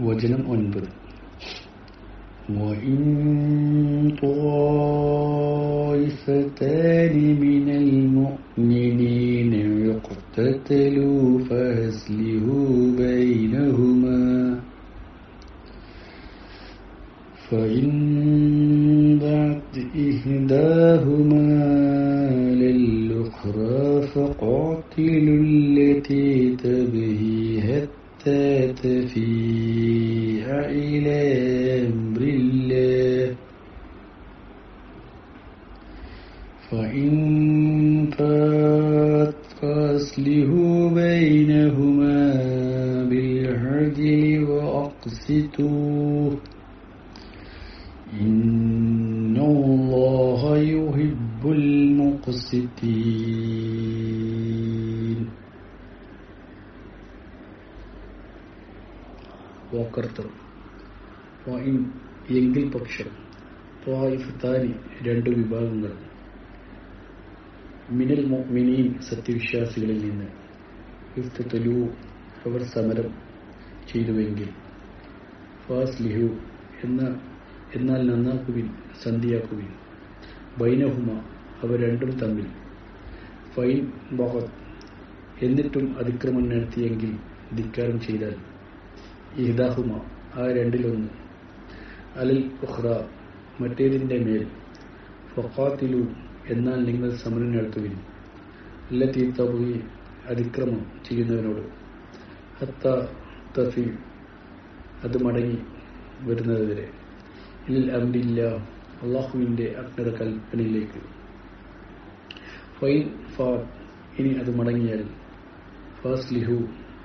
വചനം 9. وَإِن طَائِفَتَانِ مِنَ الْمُؤْمِنِينَ اقْتَتَلُوا فَأَصْلِحُوا بَيْنَهُمَا فَإِن بَغَتْ إِحْدَاهُمَا عَلَى الْأُخْرَى فَقَاتِلُوا الَّتِي تَبْغِي حَتَّى تَفِيءَ إِلَى أَمْرِ اللَّهِ فَإِن فَاءَتْ فَأَصْلِحُوا بَيْنَهُمَا بِالْعَدْلِ وَأَقْسِطُوا إِنَّ اللَّهَ يُحِبُّ الْمُقْسِطِينَ. വാക്കർത്തർ എങ്കിൽ പക്ഷം ത്വായിഫത്താനി രണ്ടു വിഭാഗങ്ങൾ മിനൽ മുഅ്മിനീൻ സത്യവിശ്വാസികളിൽ നിന്ന് ഇഖ്തതലൂ അവർ സമരം ചെയ്തുവെങ്കിൽ ഫാസ്ലിഹു എന്നാൽ നന്നാക്കുവിൻ, സന്ധിയാക്കുവിൻ, ബൈനഹുമ അവ രണ്ടും തമ്മിൽ, ഫൈൻ ബഗത് എന്നിട്ടും അതിക്രമം നടത്തിയെങ്കിൽ, ധിക്കാരം ചെയ്താൽ, ഇഹ്ദാഹുമ ആ രണ്ടിലൊന്ന്, അലൽ ഉഖ്റ മറ്റേതിന്റെ മേൽ, ഫഖാതിലു എന്നാൽ നിങ്ങൾ സമരം നടത്തുവിൻ, അല്ലതി തബ്ഗി അതിക്രമം ചെയ്യുന്നവനോട്, ഹത്താ തഫി അത് മടങ്ങി വരുന്നതുവരെ, ഇൽ അംരില്ല അള്ളാഹുവിന്റെ അജ്ഞത കൽപ്പനയിലേക്ക്, ഫൈൻ ഫാത് ഇനി അത് മടങ്ങിയാൽ, ഫാസ്ലിഹു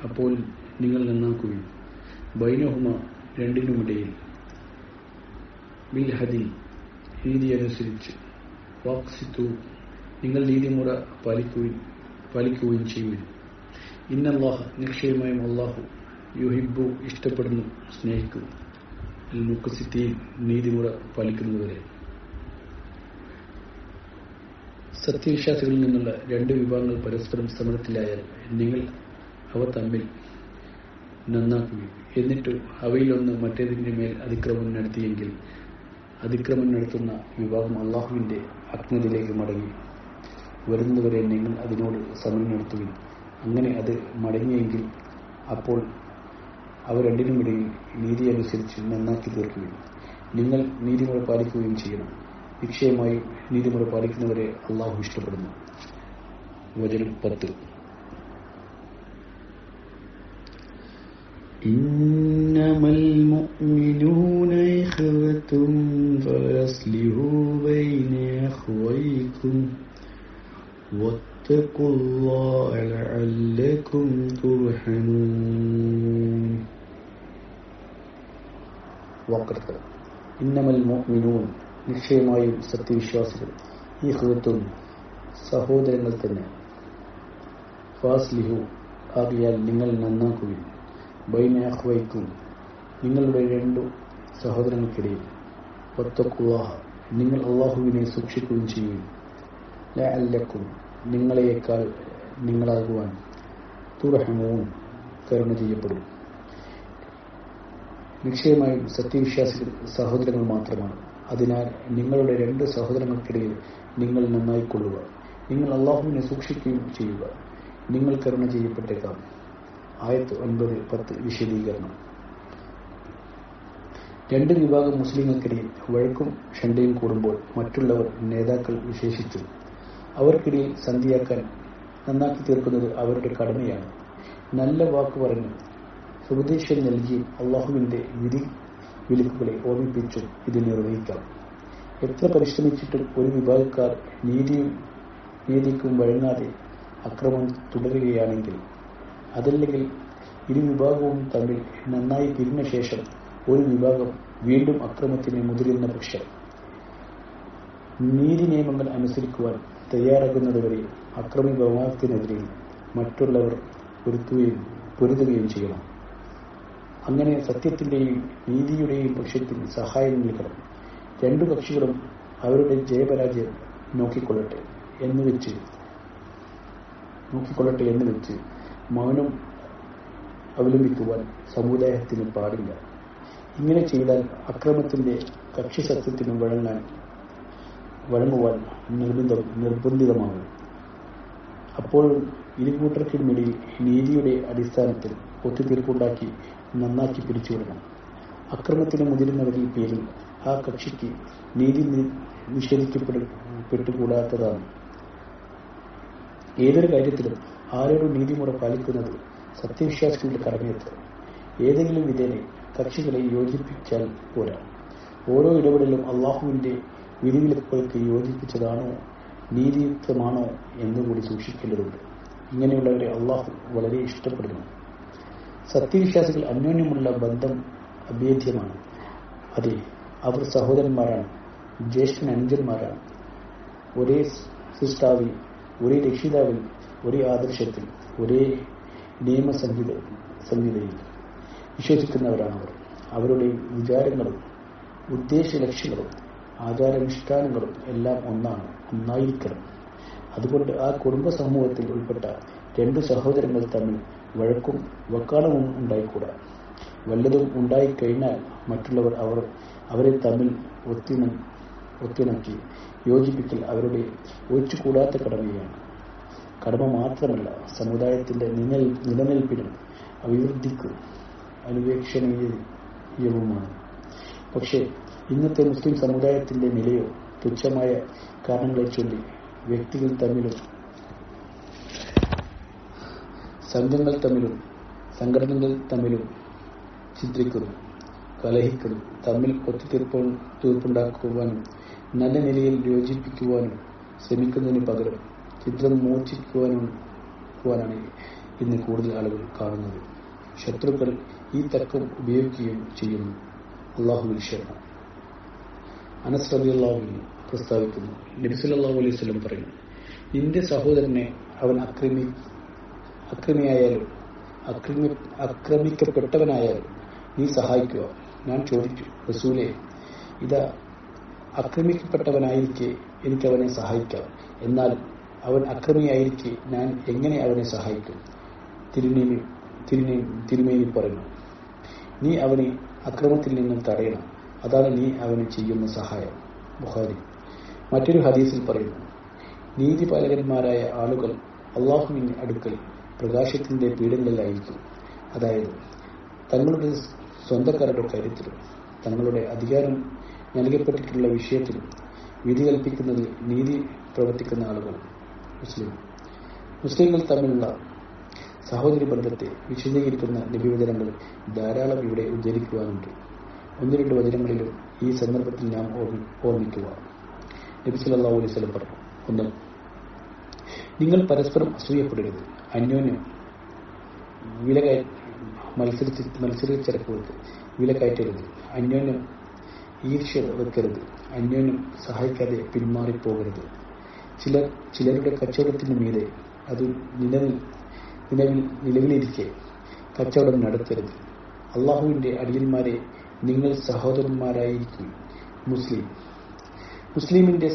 അപ്പോൾ നിങ്ങൾ നന്നാക്കുവിൻ, ബൈനഹുമ രണ്ടിനുമിടയിൽ, ബിൽ ഹദി നീതി അനുസരിച്ച്, വാക്സിത്തു നിങ്ങൾ നീതിമുറ പാലിക്കുകയും ചെയ്യുവിൻ, ഇന്നല്ലാഹ നിശ്ചയമായും അള്ളാഹു യുഹിബ്ബു ഇഷ്ടപ്പെടുന്നു, സ്നേഹിക്കും, അൽ മുഖ്സിത്തീൻ നീതിമുറ പാലിക്കുന്നവരെ. സത്യവിശ്വാസികളിൽ നിന്നുള്ള രണ്ട് വിഭാഗങ്ങൾ പരസ്പരം സമരത്തിലായാൽ നിങ്ങൾ അവ തമ്മിൽ നന്നാക്കുകയും എന്നിട്ട് അവയിലൊന്ന് മറ്റേതിന്റെ മേൽ അതിക്രമം നടത്തിയെങ്കിൽ അതിക്രമം നടത്തുന്ന വിഭാഗം അള്ളാഹുവിന്റെ അജ്ഞതയിലേക്ക് മടങ്ങി വരുന്നതുവരെ നിങ്ങൾ അതിനോട് സമരം നടത്തുകയും അങ്ങനെ അത് മടങ്ങിയെങ്കിൽ അപ്പോൾ അവ രണ്ടിനുമിടയിൽ നീതി അനുസരിച്ച് നന്നാക്കി തീർക്കുകയും നിങ്ങൾ നീതിമുറ പാലിക്കുകയും ചെയ്യണം. നിശ്ചയമായും നീതിമുറ പാലിക്കുന്നവരെ അള്ളാഹു ഇഷ്ടപ്പെടുന്നു. വചനം 10. ഇന്നമൽ മുഅ്മിനൂന ഇഖ്വത്തുൻ ഫഅസ്ലിഹൂ ബൈന അഖ്വൈകും വത്തഖുല്ലാഹ ലഅല്ലകും തുർഹമൂൻ. വാക്കർത്തർ ഇന്നമൽ മുഅ്മിനൂൻ നിശ്ചയമായും സത്യവിശ്വാസികൾ ഇഖ്വത്തുൻ സഹോദരങ്ങൾ തന്നെ, ഫാസ്ലിഹു ആകിയാൽ നിങ്ങൾ നന്നാക്കുകയും, ബൈന അഖ്വൈക്കും നിങ്ങളുടെ രണ്ടു സഹോദരങ്ങൾക്കിടയിൽ, വത്തഖുല്ലാഹ നിങ്ങൾ അള്ളാഹുവിനെ സൂക്ഷിക്കുകയും ചെയ്യും, ലഅല്ലക്കും നിങ്ങളെയേക്കാൾ നിങ്ങളാകുവാൻ, തുർഹമൂൻ കരുണ ചെയ്യപ്പെടും. നിശ്ചയമായും സത്യവിശ്വാസികൾ സഹോദരങ്ങൾ മാത്രമാണ്. അതിനാൽ നിങ്ങളുടെ രണ്ട് സഹോദരങ്ങൾക്കിടയിൽ നിങ്ങൾ നന്നായിക്കൊള്ളുക, നിങ്ങൾ അള്ളാഹുവിനെ സൂക്ഷിക്കുകയും ചെയ്യുക, നിങ്ങൾ കരുണ ചെയ്യപ്പെട്ടേക്കാം. ആയത്ത് 9-10 വിശദീകരണം. രണ്ട് വിഭാഗം മുസ്ലിങ്ങൾക്കിടയിൽ വഴക്കും ഷണ്ടയും കൂടുമ്പോൾ മറ്റുള്ളവർ നേതാക്കൾ വിശേഷിച്ചു അവർക്കിടയിൽ സന്ധിയാക്കാൻ, നന്നാക്കി തീർക്കുന്നത് അവരുടെ കടമയാണ്. നല്ല വാക്ക് പറഞ്ഞു ഉപദേശം നൽകിയും അള്ളാഹുവിന്റെ വിധി വിലക്കുകളെ ഓർമ്മിപ്പിച്ചും ഇത് നിർവഹിക്കാം. എത്ര പരിശ്രമിച്ചിട്ടും ഒരു വിഭാഗക്കാർ നീതിക്കും വഴങ്ങാതെ അക്രമം തുടരുകയാണെങ്കിൽ, അതല്ലെങ്കിൽ ഇരു വിഭാഗവും തമ്മിൽ നന്നായി പിരിഞ്ഞ ശേഷം ഒരു വിഭാഗം വീണ്ടും അക്രമത്തിന് മുതിരുന്ന പക്ഷം, നീതി നിയമങ്ങൾ അനുസരിക്കുവാൻ തയ്യാറാകുന്നതുവരെ അക്രമി വിഭാഗത്തിനെതിരെ മറ്റുള്ളവർ പൊരുതുകയും ചെയ്യണം. അങ്ങനെ സത്യത്തിന്റെയും നീതിയുടെയും പക്ഷത്തിൽ സഹായം നൽകണം. രണ്ടു കക്ഷികളും അവരുടെ ജയപരാജയം നോക്കിക്കൊള്ളട്ടെ എന്ന് വെച്ച് മൗനം അവലംബിക്കുവാൻ സമുദായത്തിന് പാടില്ല. ഇങ്ങനെ ചെയ്താൽ അക്രമത്തിന്റെ കക്ഷി സത്യത്തിന് വഴങ്ങുവാൻ നിർബന്ധിതമാകും. അപ്പോഴും ഇരുകൂട്ടർക്കുമിടയിൽ നീതിയുടെ അടിസ്ഥാനത്തിൽ ഒത്തുതീർപ്പുണ്ടാക്കി നന്നാക്കി പിരിച്ചുവിടണം. അക്രമത്തിന് മുതിരുന്നവരിൽ പേരിൽ ആ കക്ഷിക്ക് നീതി നിഷേധിക്കപ്പെട്ടുകൂടാത്തതാണ്. ഏതൊരു കാര്യത്തിലും ആരോടും നീതിമുറ പാലിക്കുന്നത് സത്യവിശ്വാസികളുടെ കടമയത്ര. ഏതെങ്കിലും വിധേന കക്ഷികളെ യോജിപ്പിച്ചാൽ പോരാ. ഓരോ ഇടപെടലും അള്ളാഹുവിന്റെ വിധിവിലക്കുകൾക്ക് യോജിപ്പിച്ചതാണോ നീതിയുക്തമാണോ എന്നുകൂടി സൂക്ഷിക്കേണ്ടതുണ്ട്. ഇങ്ങനെയുള്ളവരെ അള്ളാഹു വളരെ ഇഷ്ടപ്പെടുന്നു. സത്യവിശ്വാസികൾ അന്യോന്യമുള്ള ബന്ധം അഭേദ്യമാണ്. അതെ, അവർ സഹോദരന്മാരാണ്, ജ്യേഷ്ഠൻ അനുജന്മാരാണ്. ഒരേ സൃഷ്ടാവിൽ, ഒരേ രക്ഷിതാവിൽ, ഒരേ ആദർശത്തിൽ, ഒരേ നിയമസംഹിതയിൽ വിശ്വസിക്കുന്നവരാണ് അവർ. അവരുടെ വിചാരങ്ങളും ഉദ്ദേശ ലക്ഷ്യങ്ങളും ആചാരാനുഷ്ഠാനങ്ങളും എല്ലാം ഒന്നായിരിക്കണം. അതുകൊണ്ട് ആ കുടുംബ സമൂഹത്തിൽ ഉൾപ്പെട്ട രണ്ടു സഹോദരങ്ങൾ തമ്മിൽ വഴക്കും വക്കാണവും ഉണ്ടായിക്കൂടാ. വല്ലതും ഉണ്ടായിക്കഴിഞ്ഞാൽ മറ്റുള്ളവർ അവരെ തമ്മിൽ ഒത്തിണക്കി യോജിപ്പിക്കൽ അവരുടെ ഒഴിച്ചുകൂടാത്ത കടമയാണ്. കടമ മാത്രമല്ല, സമുദായത്തിന്റെ നിലനിൽപ്പിനും അഭിവൃദ്ധിക്കും അനുവേക്ഷണീയവുമാണ്. പക്ഷേ ഇന്നത്തെ മുസ്ലിം സമുദായത്തിന്റെ നിലയോ തുച്ഛമായ കാരണങ്ങളെ ചൊല്ലി വ്യക്തികൾ തമ്മിലും സംഘങ്ങൾ തമ്മിലും സംഘടനകൾ തമ്മിലും ചിത്രിക്കുന്നു, കലഹിക്കുന്നു. തമ്മിൽ ഒത്തുതീർപ്പുണ്ടാക്കുവാനും നല്ല നിലയിൽ യോജിപ്പിക്കുവാനും ശ്രമിക്കുന്നതിന് പകരം ചിത്രം മോചിക്കുവാനാണ് ഇന്ന് കൂടുതൽ ആളുകൾ കാണുന്നത്. ശത്രുക്കൾ ഈ തർക്കം ഉപയോഗിക്കുകയും ചെയ്യുന്നു. അള്ളാഹുവിൽ ശരണം. അനസ് റളിയല്ലാഹു അൻഹു പ്രസ്താവിക്കുന്നു, നബി സല്ലല്ലാഹു അലൈഹി വസല്ലം പറയുന്നു, നിന്റെ സഹോദരനെ അവൻ അക്രമിയായാലും ആക്രമിക്കപ്പെട്ടവനായാലും നീ സഹായിക്കുക. ഞാൻ ചോദിച്ചു, റസൂലേ, ഇതാ ആക്രമിക്കപ്പെട്ടവനായിരിക്കെ എനിക്കവനെ സഹായിക്കാം, എന്നാൽ അവൻ അക്രമിയായിരിക്കെ ഞാൻ എങ്ങനെ അവനെ സഹായിക്കും? തിരുമേനി പറഞ്ഞു, നീ അവനെ അക്രമത്തിൽ നിന്നും തടയണം. അതാണ് നീ അവന് ചെയ്യുന്ന സഹായം. ബുഖാരി. മറ്റൊരു ഹദീസിൽ പറയുന്നു, നീതിപാലകന്മാരായ ആളുകൾ അള്ളാഹുവിന്റെ അടുക്കൽ പ്രകാശത്തിന്റെ പീഠങ്ങളിലായിരിക്കും. അതായത് തങ്ങളുടെ സ്വന്തക്കാരുടെ കാര്യത്തിലും തങ്ങളുടെ അധികാരം നൽകപ്പെട്ടിട്ടുള്ള വിഷയത്തിലും വിധി കൽപ്പിക്കുന്നതിൽ നീതി പ്രവർത്തിക്കുന്ന ആളുകൾ. മുസ്ലിങ്ങൾ തമ്മിലുള്ള സഹോദരി ബന്ധത്തെ വിശദീകരിക്കുന്ന നബിവചനങ്ങൾ ധാരാളം ഇവിടെ ഉദ്ധരിക്കുവാനുണ്ട്. 1-2 വചനങ്ങളിലും ഈ സന്ദർഭത്തിൽ നാം ഓർമ്മിക്കുക. നബി സല്ലല്ലാഹു അലൈഹി വസല്ലം പറഞ്ഞു, 1. നിങ്ങൾ പരസ്പരം അസൂയപ്പെടരുത്. അന്യോന്യം മത്സരച്ചരക്കുകൾക്ക് വില കയറ്റരുത്. അന്യോന്യം ഈർഷ്യ വെക്കരുത്. അന്യോന്യം സഹായിക്കാതെ പിന്മാറിപ്പോകരുത്. ചിലരുടെ കച്ചവടത്തിന് മീതെ അത് നിലവിലിരിക്കെ കച്ചവടം നടത്തരുത്. അള്ളാഹുവിന്റെ അടിയന്മാരെ നിങ്ങൾ സഹോദരന്മാരായിരിക്കും. മുസ്ലിമിന്റെ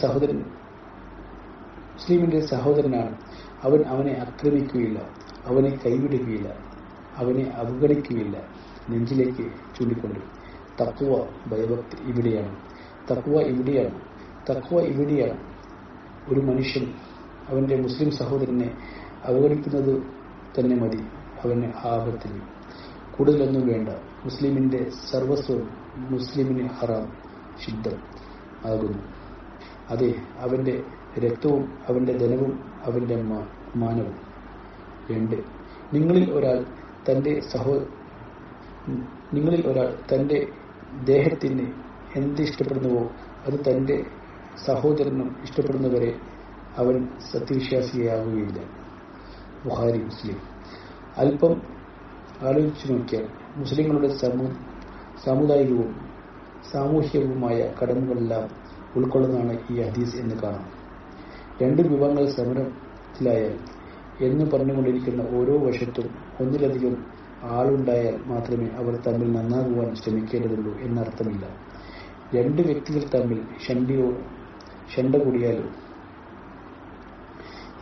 സഹോദരനാണ് അവൻ. അവനെ ആക്രമിക്കുകയില്ല, അവനെ കൈവിടുകയില്ല, അവനെ അവഗണിക്കുകയില്ല. നെഞ്ചിലേക്ക് ചൂണ്ടിക്കൊണ്ട് തഖ്വ, ഭയഭക്തി ഇവിടെയാണ്. തഖ്വ ഇവിടെയാണ്. ഒരു മനുഷ്യൻ അവന്റെ മുസ്ലിം സഹോദരനെ അവഗണിക്കുന്നത് തന്നെ മതി അവന് ആപത്തിൽ. കൂടുതലൊന്നും വേണ്ട. മുസ്ലിമിന്റെ സർവസ്വം മുസ്ലിമിന് ഹറാം, ശുദ്ധം ആകുന്നു. അതെ, അവന്റെ രക്തവും അവന്റെ ധനവും അവന്റെ മാനവും. 2. നിങ്ങളിൽ ഒരാൾ തന്റെ ദേഹത്തിന് എന്ത് ഇഷ്ടപ്പെടുന്നുവോ അത് തന്റെ സഹോദരനും ഇഷ്ടപ്പെടുന്നവരെ അവൻ സത്യവിശ്വാസിയാകുകയില്ല. ബുഖാരി, മുസ്ലിം. അല്പം ആലോചിച്ചു നോക്കിയാൽ മുസ്ലിങ്ങളുടെ സാമുദായികവും സാമൂഹ്യവുമായ കടമകളെല്ലാം ഉൾക്കൊള്ളുന്നതാണ് ഈ ഹദീസ് എന്ന് കാണാം. 2 വിഭാഗങ്ങൾ സമരത്തിലായാൽ എന്ന് പറഞ്ഞുകൊണ്ടിരിക്കുന്ന ഓരോ വശത്തും ഒന്നിലധികം ആളുണ്ടായാൽ മാത്രമേ അവർ തമ്മിൽ നന്നാകുവാൻ ശ്രമിക്കേണ്ടതുള്ളൂ എന്നർത്ഥമില്ല. 2 വ്യക്തികൾ തമ്മിൽ ഷണ്ട കൂടിയാലും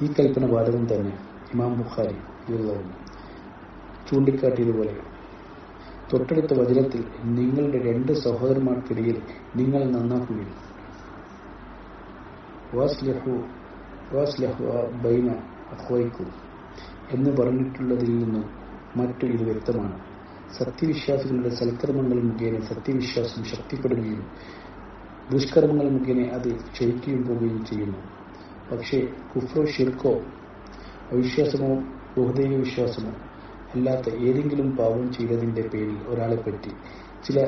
ഈ കൽപ്പന ബാധകം തന്നെ. ഇമാം ബുഖാരി. ചൂണ്ടിക്കാട്ടിയതുപോലെ തൊട്ടടുത്ത വചനത്തിൽ നിങ്ങളുടെ രണ്ട് സഹോദരന്മാർക്കിടയിൽ നിങ്ങൾ നന്നാക്കുകയും വാസ്ലഹു ബൈന അഖ്വൈക്കും എന്ന് പറഞ്ഞിട്ടുള്ളതിൽ നിന്നും മറ്റു ഇത് വ്യക്തമാണ്. സത്യവിശ്വാസികളുടെ സൽക്കർമ്മങ്ങൾ മുഖേന സത്യവിശ്വാസം ശക്തിപ്പെടുകയും ദുഷ്കർമ്മങ്ങൾ മുഖേന അത് ക്ഷയിക്കുകയും പോവുകയും ചെയ്യുന്നു. പക്ഷേ കുഫ്രോ ഷിർക്കോ അവിശ്വാസമോ ബഹുദൈവ വിശ്വാസമോ അല്ലാത്ത ഏതെങ്കിലും പാപം ചെയ്തതിന്റെ പേരിൽ ഒരാളെപ്പറ്റി ചില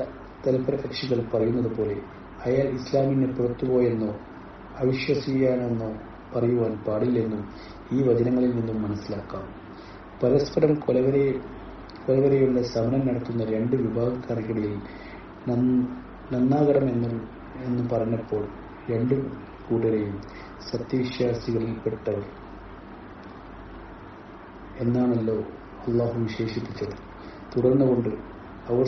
തൽപരകക്ഷികൾ പറയുന്നത് പോലെ അയാൾ ഇസ്ലാമിന് പുറത്തുപോയെന്നോ അവിശ്വസീയാണെന്നോ പറയുവാൻ പാടില്ലെന്നും ഈ വചനങ്ങളിൽ നിന്നും മനസ്സിലാക്കാം. പരസ്പരം കൊലവരെയുള്ള സമരം നടത്തുന്ന രണ്ട് വിഭാഗക്കാർക്കിടയിൽ നന്നാകണമെന്ന് പറഞ്ഞപ്പോൾ രണ്ടു കൂട്ടരെയും സത്യവിശ്വാസികളിൽപ്പെട്ടവർ എന്നാണല്ലോ അള്ളാഹു വിശേഷിപ്പിച്ചത്. തുടർന്നുകൊണ്ട് അവർ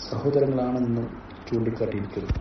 സഹോദരങ്ങളാണെന്നും ചൂണ്ടിക്കാട്ടിയിരിക്കുന്നു.